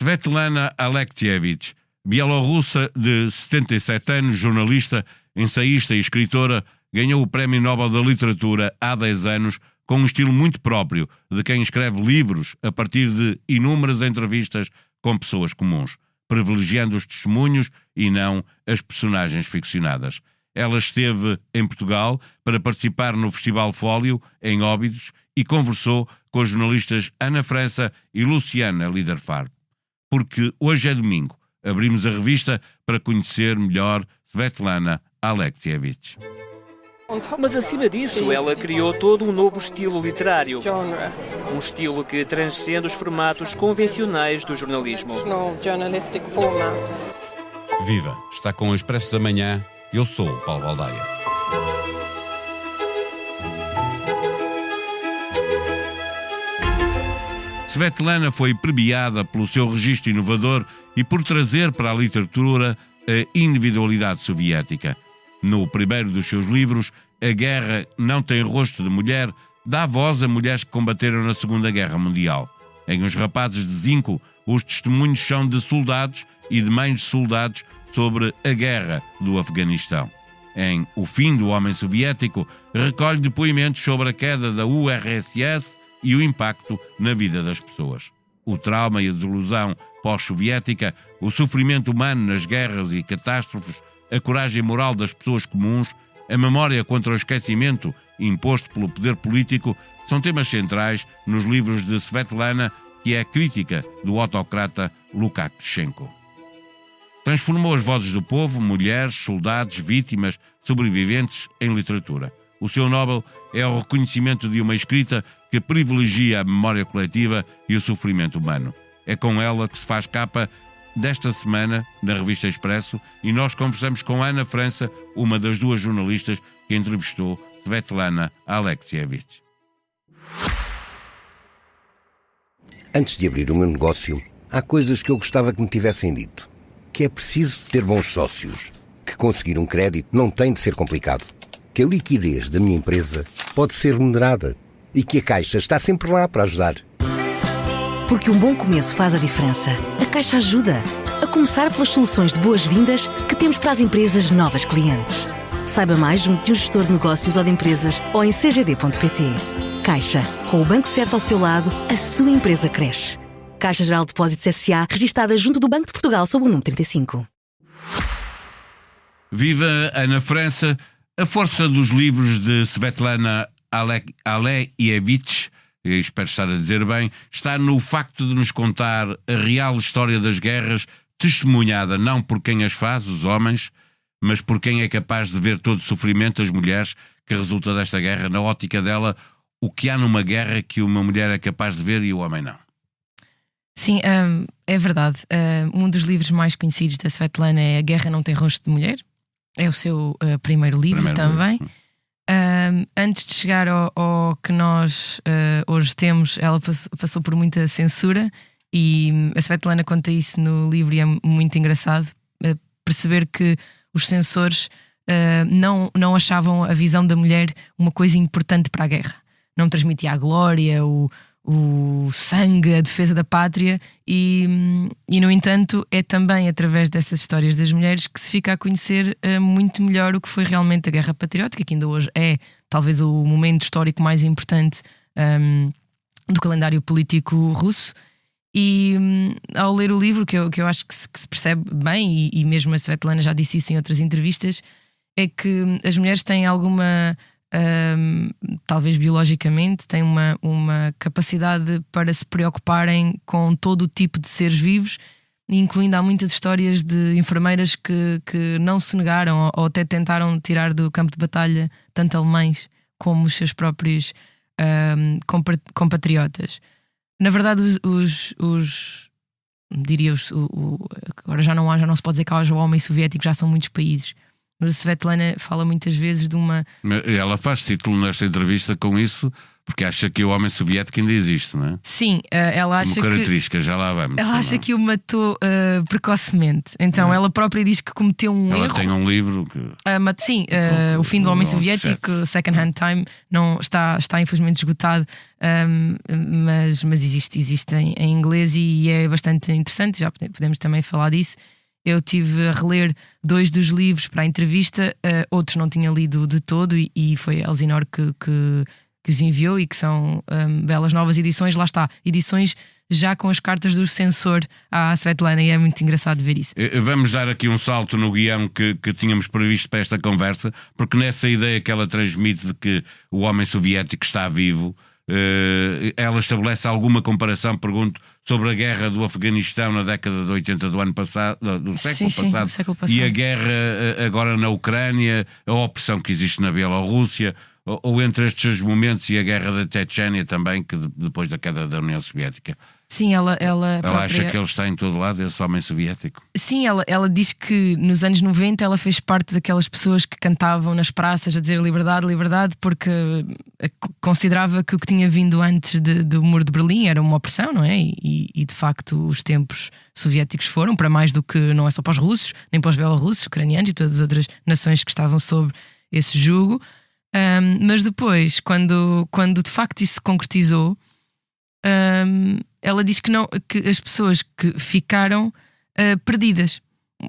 Svetlana Alexievich, bielorrussa de 77 anos, jornalista, ensaísta e escritora, ganhou o Prémio Nobel da Literatura há 10 anos com um estilo muito próprio de quem escreve livros a partir de inúmeras entrevistas com pessoas comuns, privilegiando os testemunhos e não as personagens ficcionadas. Ela esteve em Portugal para participar no Festival Fólio, em Óbidos, e conversou com os jornalistas Ana França e Luciana Liderfarb. Porque hoje é domingo, abrimos a revista para conhecer melhor Svetlana Alexievich. Mas acima disso, ela criou todo um novo estilo literário. Um estilo que transcende os formatos convencionais do jornalismo. Viva! Está com o Expresso da Manhã. Eu sou o Paulo Baldaia. Svetlana foi premiada pelo seu registro inovador e por trazer para a literatura a individualidade soviética. No primeiro dos seus livros, A Guerra Não Tem Rosto de Mulher, dá voz a mulheres que combateram na Segunda Guerra Mundial. Em Os Rapazes de Zinco, os testemunhos são de soldados e de mães de soldados sobre a guerra do Afeganistão. Em O Fim do Homem Soviético, recolhe depoimentos sobre a queda da URSS e o impacto na vida das pessoas. O trauma e a desilusão pós-soviética, o sofrimento humano nas guerras e catástrofes, a coragem moral das pessoas comuns, a memória contra o esquecimento imposto pelo poder político são temas centrais nos livros de Svetlana, que é a crítica do autocrata Lukashenko. Transformou as vozes do povo, mulheres, soldados, vítimas, sobreviventes, em literatura. O seu Nobel é o reconhecimento de uma escrita que privilegia a memória coletiva e o sofrimento humano. É com ela que se faz capa desta semana na revista Expresso e nós conversamos com Ana França, uma das duas jornalistas que entrevistou Svetlana Alexievich. Antes de abrir o meu negócio, há coisas que eu gostava que me tivessem dito. Que é preciso ter bons sócios, que conseguir um crédito não tem de ser complicado, que a liquidez da minha empresa pode ser remunerada e que a Caixa está sempre lá para ajudar. Porque um bom começo faz a diferença. A Caixa ajuda, a começar pelas soluções de boas-vindas que temos para as empresas novas clientes. Saiba mais junto de um gestor de negócios ou de empresas ou em cgd.pt. Caixa, com o banco certo ao seu lado, a sua empresa cresce. Caixa Geral de Depósitos S.A., registada junto do Banco de Portugal sob o número 35. Viva Ana França! A força dos livros de Svetlana Alexievich, espero estar a dizer bem, está no facto de nos contar a real história das guerras, testemunhada não por quem as faz, os homens, mas por quem é capaz de ver todo o sofrimento das mulheres que resulta desta guerra. Na ótica dela, o que há numa guerra que uma mulher é capaz de ver e o homem não. Sim, é verdade. Um dos livros mais conhecidos da Svetlana é A Guerra Não Tem Rosto de Mulher. É o seu primeiro livro também. Antes de chegar ao que nós hoje temos, ela passou por muita censura e a Svetlana conta isso no livro e é muito engraçado perceber que os censores não achavam a visão da mulher uma coisa importante para a guerra. Não transmitia a glória, o sangue, a defesa da pátria e no entanto é também através dessas histórias das mulheres que se fica a conhecer muito melhor o que foi realmente a Guerra Patriótica, que ainda hoje é talvez o momento histórico mais importante do calendário político russo. E ao ler o livro, que eu acho que se percebe bem, e mesmo a Svetlana já disse isso em outras entrevistas, é que as mulheres têm alguma talvez biologicamente têm uma capacidade para se preocuparem com todo o tipo de seres vivos, incluindo há muitas histórias de enfermeiras que não se negaram ou até tentaram tirar do campo de batalha tanto alemães como os seus próprios compatriotas. Na verdade, agora já não se pode dizer que haja o homem soviético, já são muitos países. Mas a Svetlana fala muitas vezes de uma... Ela faz título nesta entrevista com isso, porque acha que o homem soviético ainda existe, não é? Sim, ela acha como característica, já lá vamos. Ela acha que o matou precocemente. Então ela própria diz que cometeu um erro. Ela tem um livro que... Sim, O Fim do Homem Soviético, Second Hand Time, não, está infelizmente esgotado, mas existe em inglês e é bastante interessante. Já podemos também falar disso. Eu tive a reler 2 dos livros para a entrevista, outros não tinha lido de todo, e foi a Elsinore que os enviou, e que são belas novas edições. Lá está, edições já com as cartas do censor à Svetlana, e é muito engraçado ver isso. Vamos dar aqui um salto no guião que tínhamos previsto para esta conversa, porque nessa ideia que ela transmite de que o homem soviético está vivo, ela estabelece alguma comparação, pergunto, sobre a guerra do Afeganistão na década de 80 do ano passado, do século passado, e a guerra agora na Ucrânia, a opressão que existe na Bielorrússia, ou entre estes momentos e a guerra da Chechênia também, que depois da queda da União Soviética. Sim, ela própria... acha que ele está em todo lado, esse homem soviético. Sim, ela diz que nos anos 90 ela fez parte daquelas pessoas que cantavam nas praças a dizer liberdade, liberdade, porque considerava que o que tinha vindo antes do Muro de Berlim era uma opressão, não é? E de facto os tempos soviéticos foram para mais do que, não é só para os russos, nem para os bielorrussos, ucranianos e todas as outras nações que estavam sob esse jugo. Mas depois, quando de facto isso se concretizou, ela diz que as pessoas que ficaram perdidas.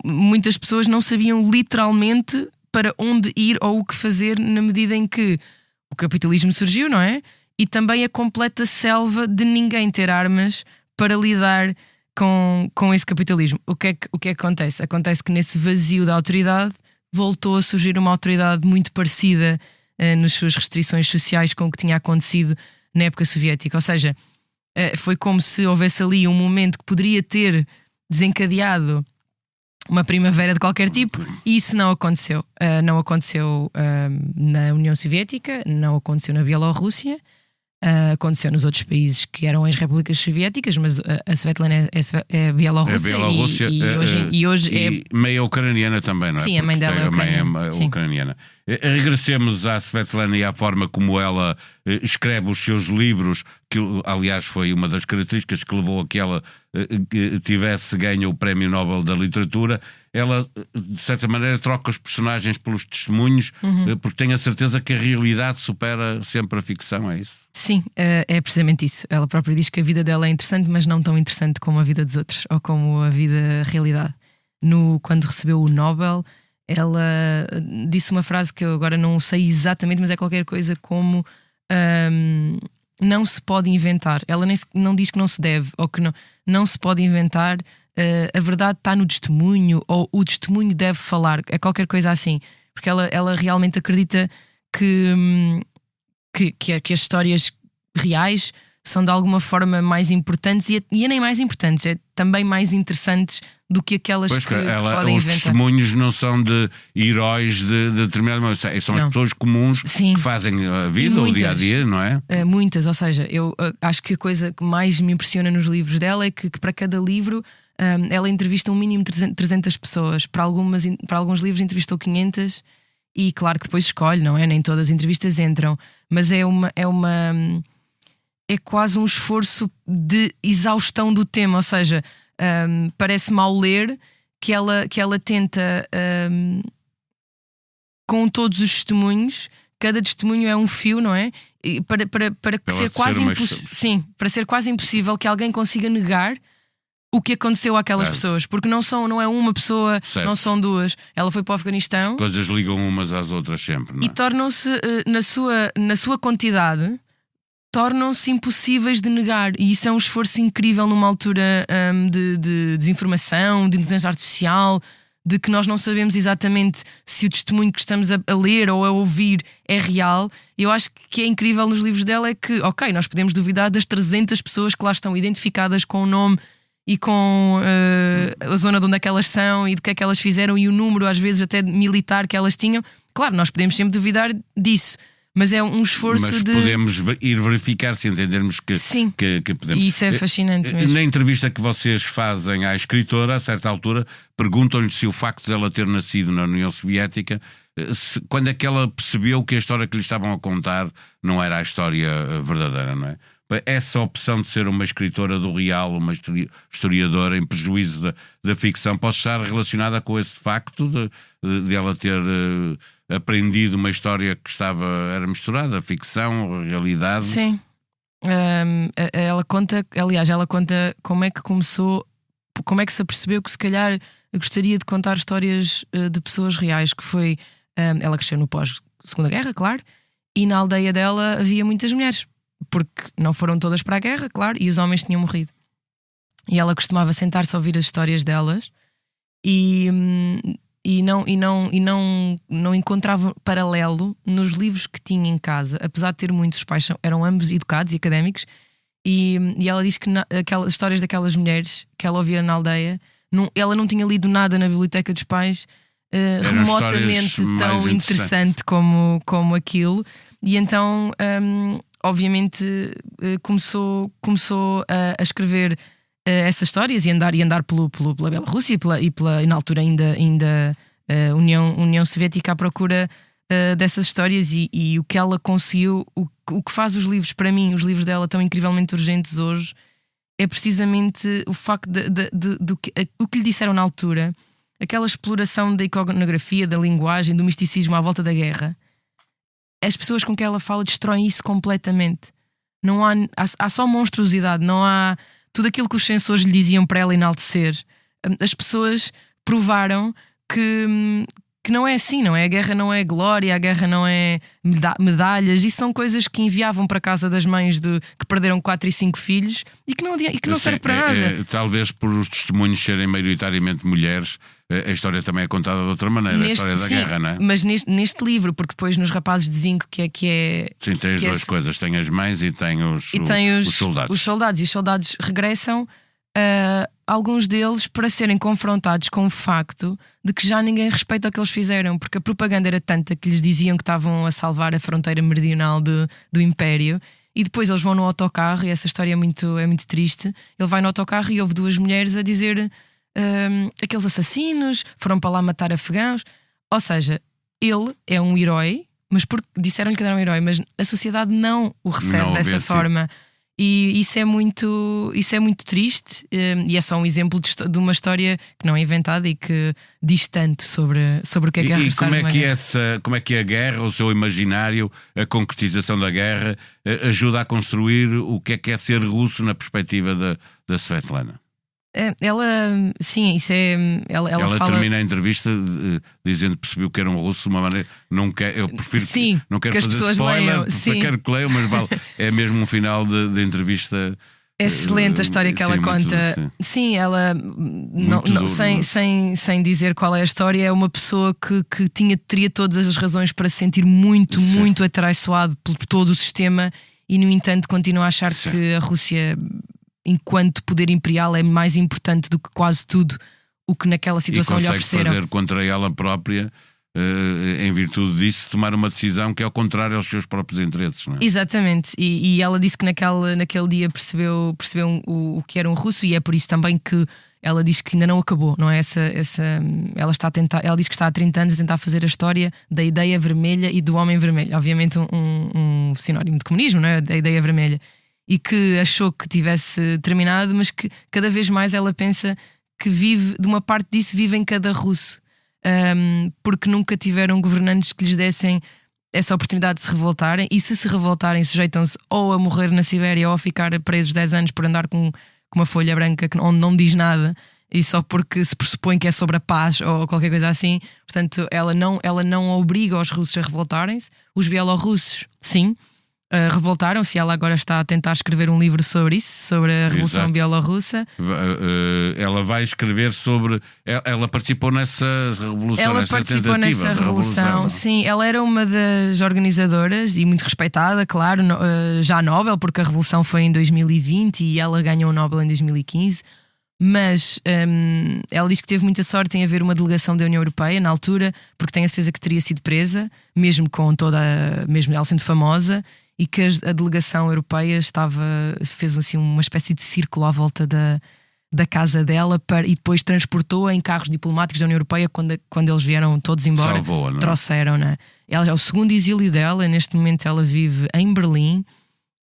Muitas pessoas não sabiam literalmente para onde ir ou o que fazer, na medida em que o capitalismo surgiu, não é? E também a completa selva de ninguém ter armas para lidar com esse capitalismo. O que é que acontece? Acontece que nesse vazio da autoridade voltou a surgir uma autoridade muito parecida nas suas restrições sociais com o que tinha acontecido na época soviética. Ou seja, foi como se houvesse ali um momento que poderia ter desencadeado uma primavera de qualquer tipo, e isso não aconteceu. Não aconteceu na União Soviética, não aconteceu na Bielorrússia, aconteceu nos outros países que eram as repúblicas soviéticas, mas a Svetlana é bielorrussa, e hoje é meia ucraniana também, não é? Sim, a mãe dela é ucraniana. Regressemos à Svetlana e à forma como ela escreve os seus livros, que aliás foi uma das características que levou a que ela tivesse ganho o Prémio Nobel da Literatura. Ela, de certa maneira, troca os personagens pelos testemunhos, porque tem a certeza que a realidade supera sempre a ficção, é isso? Sim, é precisamente isso. Ela própria diz que a vida dela é interessante, mas não tão interessante como a vida dos outros, ou como a vida realidade. Quando recebeu o Nobel, ela disse uma frase que eu agora não sei exatamente, mas é qualquer coisa como não se pode inventar. Ela não diz que não se deve, ou que não se pode inventar. A verdade está no testemunho, ou o testemunho deve falar. É qualquer coisa assim, porque ela realmente acredita que as histórias reais são de alguma forma mais importantes, e nem mais importantes, é também mais interessantes do que aquelas que podem os inventar. Testemunhos não são de heróis de determinado momento, são as pessoas comuns. Sim. Que fazem a vida, o dia a dia, não é? Muitas, ou seja, eu acho que a coisa que mais me impressiona nos livros dela é que para cada livro ela entrevista um mínimo de 300 pessoas. Para alguns livros entrevistou 500, e claro que depois escolhe, não é? Nem todas as entrevistas entram, mas é quase um esforço de exaustão do tema. Ou seja, parece mal ler que ela tenta, com todos os testemunhos, cada testemunho é um fio, não é? E para ser quase para ser quase impossível que alguém consiga negar o que aconteceu àquelas pessoas, porque não é uma pessoa, certo. Não são duas. Ela foi para o Afeganistão. As coisas ligam umas às outras sempre, não é? E tornam-se, na sua quantidade, tornam-se impossíveis de negar. E isso é um esforço incrível numa altura de desinformação, de inteligência artificial, de que nós não sabemos exatamente se o testemunho que estamos a ler ou a ouvir é real. Eu acho que é incrível nos livros dela é que, ok, nós podemos duvidar das 300 pessoas que lá estão identificadas com o nome e com a zona de onde é que elas são e do que é que elas fizeram, e o número às vezes até militar que elas tinham. Claro, nós podemos sempre duvidar disso, Mas é um esforço mas de... podemos ir verificar se entendermos que, Sim, que podemos. E isso é fascinante mesmo. Na entrevista que vocês fazem à escritora, a certa altura, perguntam-lhe se o facto de ela ter nascido na União Soviética, quando é que ela percebeu que a história que lhe estavam a contar não era a história verdadeira, não é? Essa opção de ser uma escritora do real, uma historiadora, em prejuízo da ficção, pode estar relacionada com esse facto de ela ter aprendido uma história que era misturada, ficção, realidade. Sim. Ela conta como é que começou, como é que se apercebeu que se calhar gostaria de contar histórias de pessoas reais, que foi... ela cresceu no pós-Segunda Guerra, claro, e na aldeia dela havia muitas mulheres, porque não foram todas para a guerra, claro, e os homens tinham morrido. E ela costumava sentar-se a ouvir as histórias delas e não encontrava paralelo nos livros que tinha em casa, apesar de ter muitos pais, eram ambos educados e académicos, e ela diz que aquelas histórias daquelas mulheres que ela ouvia na aldeia, ela não tinha lido nada na biblioteca dos pais remotamente tão interessante como aquilo, e então obviamente começou a escrever essas histórias e andar pela Bielorrússia e na altura ainda União Soviética à procura dessas histórias, e o que ela conseguiu, o que faz os livros, para mim, os livros dela tão incrivelmente urgentes hoje, é precisamente o facto o que lhe disseram na altura, aquela exploração da iconografia, da linguagem, do misticismo à volta da guerra. As pessoas com quem ela fala destroem isso completamente. Não há só monstruosidade, não há tudo aquilo que os censores lhe diziam para ela enaltecer. As pessoas provaram que não é assim, não é? A guerra não é glória, a guerra não é medalhas. Isso são coisas que enviavam para a casa das mães que perderam 4 e 5 filhos e que não serve para nada. Talvez por os testemunhos serem maioritariamente mulheres, a história também é contada de outra maneira, a história da guerra, não é? Mas neste livro, porque depois nos Rapazes de Zinco que é... Sim, tem as duas coisas, tem as mães e tem os soldados. Os soldados, e os soldados regressam, alguns deles, para serem confrontados com o facto de que já ninguém respeita o que eles fizeram, porque a propaganda era tanta que lhes diziam que estavam a salvar a fronteira meridional do Império, e depois eles vão no autocarro, e essa história é muito triste. Ele vai no autocarro e houve 2 mulheres a dizer... aqueles assassinos foram para lá matar afegãos. Ou seja, ele é um herói, mas disseram-lhe que era um herói, mas a sociedade não o recebe dessa forma. E isso é muito triste, e é só um exemplo de uma história que não é inventada e que diz tanto sobre o que é guerra. E como é que a guerra, o seu imaginário, a concretização da guerra ajuda a construir o que é ser russo na perspectiva da Svetlana? Ela, sim, isso é. Ela fala... termina a entrevista dizendo que percebeu que era um russo de uma maneira. Eu prefiro não quero que fazer as pessoas spoiler, leiam. Quero que leiam, mas vale. É mesmo um final de entrevista. É excelente a história que ela conta. Sim, ela sem dizer qual é a história, é uma pessoa que teria todas as razões para se sentir muito atraiçoado por todo o sistema, e no entanto continua a achar que a Rússia, enquanto poder imperial, é mais importante do que quase tudo o que naquela situação lhe ofereceram. E consegue fazer contra ela própria, em virtude disso, tomar uma decisão que é ao contrário aos seus próprios interesses, não é? Exatamente, e ela disse que naquele dia percebeu o que era um russo, e é por isso também que ela diz que ainda não acabou, não é? Ela diz que está há 30 anos a tentar fazer a história da ideia vermelha e do homem vermelho, obviamente um sinónimo de comunismo, não é? Da ideia vermelha. E que achou que tivesse terminado, mas que cada vez mais ela pensa que vive, de uma parte disso, vive em cada russo, porque nunca tiveram governantes que lhes dessem essa oportunidade de se revoltarem, e se revoltarem, sujeitam-se ou a morrer na Sibéria ou a ficar presos 10 anos por andar com uma folha branca onde não diz nada, e só porque se pressupõe que é sobre a paz ou qualquer coisa assim. Portanto, ela não obriga os russos a revoltarem-se. Os bielorrussos, sim, revoltaram-se, e ela agora está a tentar escrever um livro sobre isso, sobre a Revolução Bielorrussa. Ela vai escrever sobre... Ela participou nessa revolução. Ela participou nessa revolução, sim. Ela era uma das organizadoras e muito respeitada, claro, já Nobel, porque a revolução foi em 2020 e ela ganhou o Nobel em 2015. Mas ela diz que teve muita sorte em haver uma delegação da União Europeia na altura, porque tem a certeza que teria sido presa, mesmo com mesmo ela sendo famosa, e que a delegação europeia fez assim uma espécie de círculo à volta da casa dela e depois transportou-a em carros diplomáticos da União Europeia quando eles vieram todos embora. Salvou-a, não é? Trouxeram-na. Ela é o segundo exílio dela. Neste momento ela vive em Berlim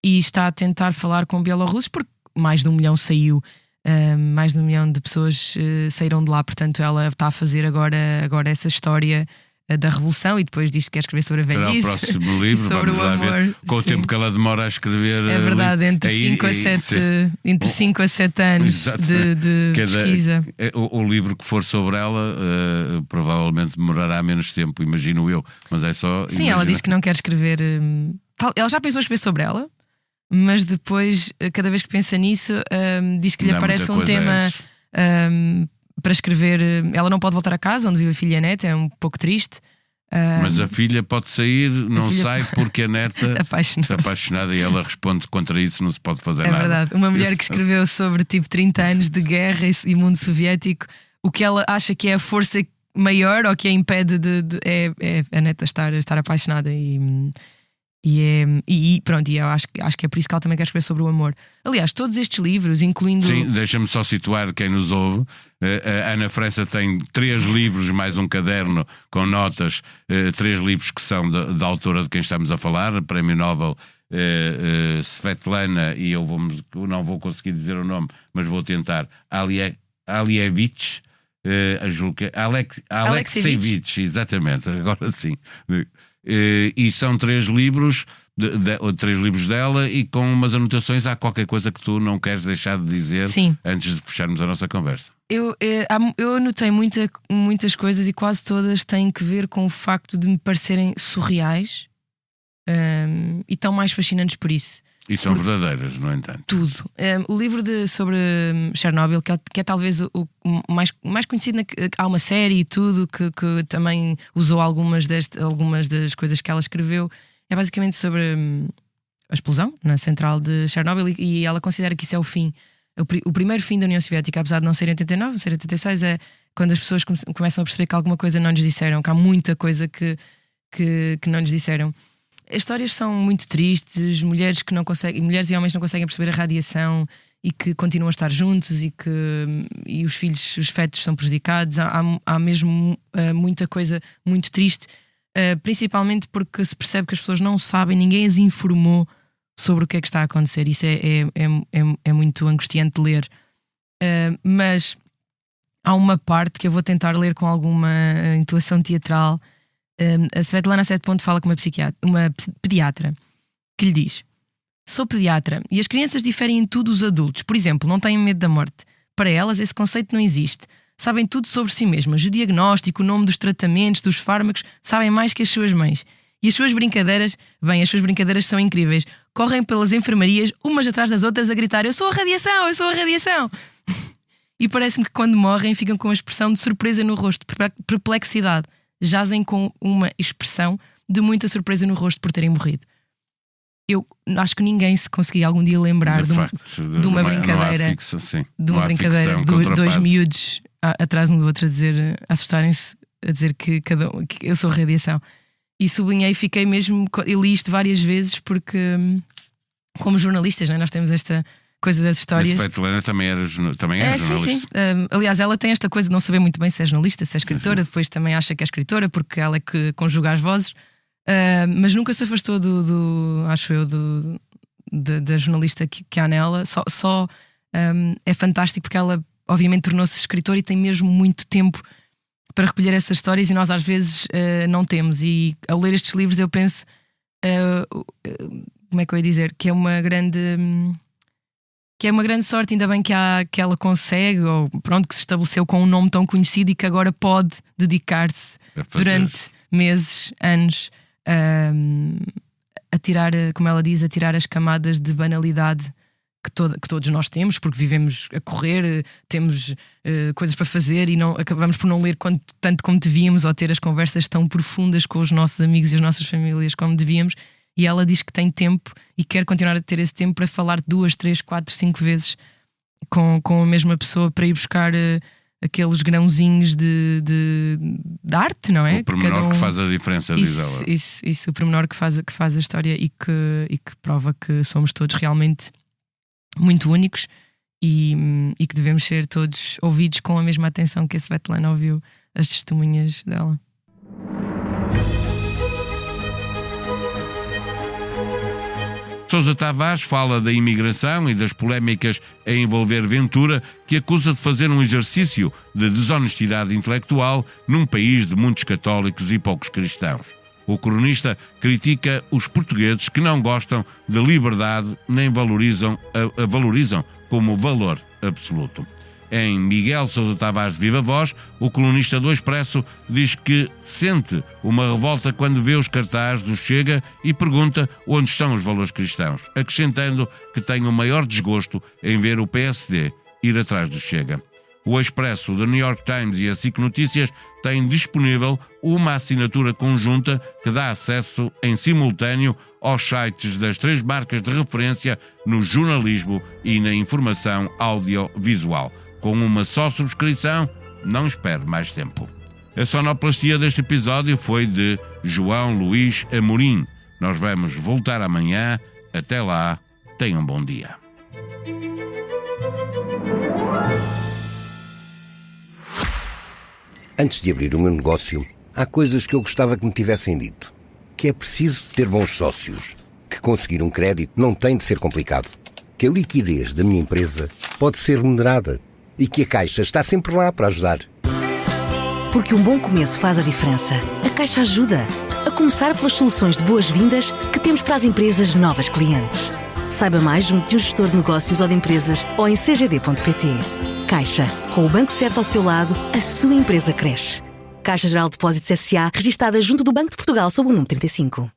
e está a tentar falar com bielorrussos, porque mais de 1 milhão saiu. Mais de 1 milhão de pessoas saíram de lá. Portanto ela está a fazer agora essa história da Revolução, e depois diz que quer escrever sobre a velhice. Será o próximo livro, sobre vamos o lá amor. ver. Com o tempo que ela demora a escrever. É verdade, entre 5 a 7 anos de pesquisa. O livro que for sobre ela provavelmente demorará menos tempo, imagino eu. Mas é só. Sim, ela diz que não quer escrever. Ela já pensou em escrever sobre ela, mas depois, cada vez que pensa nisso, diz que lhe aparece um tema para escrever. Ela não pode voltar a casa onde vive a filha e a neta, é um pouco triste. Mas a filha pode sair, não sai porque a neta está apaixonada, e ela responde: contra isso não se pode fazer nada. É verdade. Uma mulher que escreveu sobre tipo 30 anos de guerra e mundo soviético, o que ela acha que é a força maior ou que a impede é a neta estar apaixonada. E pronto, e eu acho que é por isso que ela também quer escrever sobre o amor. Aliás, todos estes livros, incluindo. Sim, deixa-me só situar quem nos ouve. A Ana França tem 3 livros mais um caderno com notas, 3 livros que são da autora de quem estamos a falar, Prémio Nobel Svetlana, e eu não vou conseguir dizer o nome, mas vou tentar, Alievich, Alexievich, exatamente, agora sim. E são 3 livros, 3 livros dela, e com umas anotações. Há qualquer coisa que tu não queres deixar de dizer? Sim. Antes de fecharmos a nossa conversa? Eu anotei muitas coisas, e quase todas têm que ver com o facto de me parecerem surreais, e tão mais fascinantes por isso. E são verdadeiras, no entanto. Tudo. O livro sobre Chernobyl, que é talvez o mais conhecido, há uma série e tudo que também usou algumas das coisas que ela escreveu. É basicamente sobre a explosão na central de Chernobyl, e ela considera que isso é o fim. O primeiro fim da União Soviética, apesar de não ser em 89, ser em 86, é quando as pessoas começam a perceber que alguma coisa não nos disseram, que há muita coisa que não nos disseram. As histórias são muito tristes, mulheres e homens não conseguem perceber a radiação e que continuam a estar juntos, e os fetos são prejudicados. Há mesmo muita coisa muito triste, principalmente porque se percebe que as pessoas não sabem, ninguém as informou sobre o que é que está a acontecer. Isso é muito angustiante de ler. Mas há uma parte que eu vou tentar ler com alguma intuação teatral. A Svetlana Setponto fala com uma pediatra, que lhe diz: sou pediatra e as crianças diferem em tudo dos adultos. Por exemplo, não têm medo da morte. Para elas esse conceito não existe. Sabem tudo sobre si mesmas, o diagnóstico, o nome dos tratamentos, dos fármacos, sabem mais que as suas mães. E as suas brincadeiras são incríveis. Correm pelas enfermarias, umas atrás das outras, a gritar: eu sou a radiação, eu sou a radiação. E parece-me que quando morrem ficam com uma expressão de surpresa no rosto, perplexidade. Jazem com uma expressão de muita surpresa no rosto por terem morrido. Eu acho que ninguém se conseguia algum dia lembrar de uma brincadeira, de dois miúdos atrás um do outro a assustarem-se, a dizer que eu sou radiação. E sublinhei, fiquei mesmo, eu li isto várias vezes, porque como jornalistas, não é? Nós temos esta coisa das histórias. A Svetlana também é jornalista. Sim. Aliás, ela tem esta coisa de não saber muito bem se é jornalista, se é escritora. Sim. Depois também acha que é escritora, porque ela é que conjuga as vozes. Mas nunca se afastou da jornalista que há nela. Só é fantástico porque ela obviamente tornou-se escritora e tem mesmo muito tempo para recolher essas histórias, e nós às vezes não temos. E ao ler estes livros eu penso, como é que eu ia dizer, que é uma grande sorte, ainda bem que ela consegue, ou pronto, que se estabeleceu com um nome tão conhecido e que agora pode dedicar-se durante meses, anos, a tirar, como ela diz, a tirar as camadas de banalidade que todos nós temos, porque vivemos a correr, temos coisas para fazer e acabamos por não ler tanto como devíamos, ou ter as conversas tão profundas com os nossos amigos e as nossas famílias como devíamos. E ela diz que tem tempo e quer continuar a ter esse tempo para falar 2, 3, 4, 5 vezes com a mesma pessoa para ir buscar aqueles grãozinhos de arte, não é? O pormenor que faz a diferença, diz ela. Isso, o pormenor que faz a história e que prova que somos todos realmente muito únicos e que devemos ser todos ouvidos com a mesma atenção que a Svetlana ouviu as testemunhas dela. Sousa Tavares fala da imigração e das polémicas a envolver Ventura, que acusa de fazer um exercício de desonestidade intelectual num país de muitos católicos e poucos cristãos. O cronista critica os portugueses que não gostam da liberdade nem valorizam como valor absoluto. Em Miguel Sousa Tavares de Viva Voz, o colunista do Expresso diz que sente uma revolta quando vê os cartazes do Chega e pergunta onde estão os valores cristãos, acrescentando que tem o maior desgosto em ver o PSD ir atrás do Chega. O Expresso, do New York Times e a SIC Notícias têm disponível uma assinatura conjunta que dá acesso em simultâneo aos sites das 3 marcas de referência no jornalismo e na informação audiovisual. Com uma só subscrição, não espere mais tempo. A sonoplastia deste episódio foi de João Luís Amorim. Nós vamos voltar amanhã. Até lá, tenham um bom dia. Antes de abrir o meu negócio, há coisas que eu gostava que me tivessem dito. Que é preciso ter bons sócios. Que conseguir um crédito não tem de ser complicado. Que a liquidez da minha empresa pode ser remunerada. E que a Caixa está sempre lá para ajudar. Porque um bom começo faz a diferença. A Caixa ajuda. A começar pelas soluções de boas-vindas que temos para as empresas novas clientes. Saiba mais junto de um gestor de negócios ou de empresas ou em cgd.pt. Caixa. Com o banco certo ao seu lado, a sua empresa cresce. Caixa Geral de Depósitos S.A. registada junto do Banco de Portugal sob o número 35.